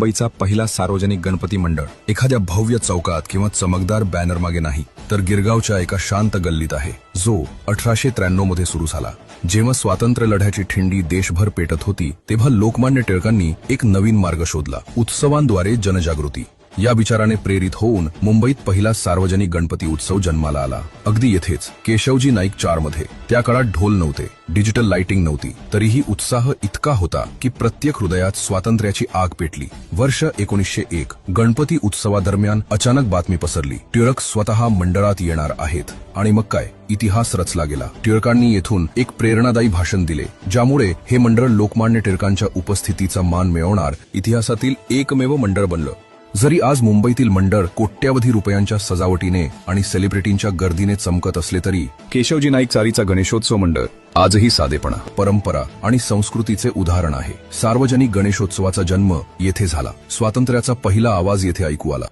मुंबईचा पहिला सार्वजनिक गणपती मंडळ एखाद्या भव्य चौकात किंवा चमकदार बॅनर मागे नाही, तर गिरगावच्या एका शांत गल्लीत आहे, जो 1893 मध्ये सुरू झाला. जेव्हा स्वातंत्र्य लढ्याची ठिंडी देशभर पेटत होती, तेव्हा लोकमान्य टिळकांनी एक नवीन मार्ग शोधला, उत्सवांद्वारे जनजागृती. या विचाराने प्रेरित होऊन मुंबईत पहिला सार्वजनिक गणपती उत्सव जन्माला आला. अगदी येथेच केशवजी नाईक 4 मध्ये. त्या काळात ढोल नव्हते, डिजिटल लाइटिंग नव्हती, तरीही उत्साह इतका होता की प्रत्येक हृदयात स्वातंत्र्याची आग पेटली. वर्ष 1901. गणपती उत्सवादरम्यान अचानक बातमी पसरली, टिळक स्वतः मंडळात येणार आहेत. आणि मग काय, इतिहास रचला गेला. टिळकांनी येथून एक प्रेरणादायी भाषण दिले, ज्यामुळे हे मंडळ लोकमान्य टिळकांच्या उपस्थितीचा मान मिळवणार इतिहासातील एकमेव मंडळ बनलं. जरी आज मुंबईतील मंडळ कोट्यावधी रुपयांच्या सजावटीने आणि सेलिब्रिटींच्या गर्दीने चमकत असले, तरी केशवजी नाईक 4चा गणेशोत्सव मंडळ आजही साधेपणा, परंपरा आणि संस्कृतीचे उदाहरण आहे. सार्वजनिक गणेशोत्सवाचा जन्म येथे झाला. स्वातंत्र्याचा पहिला आवाज येथे ऐकू आला.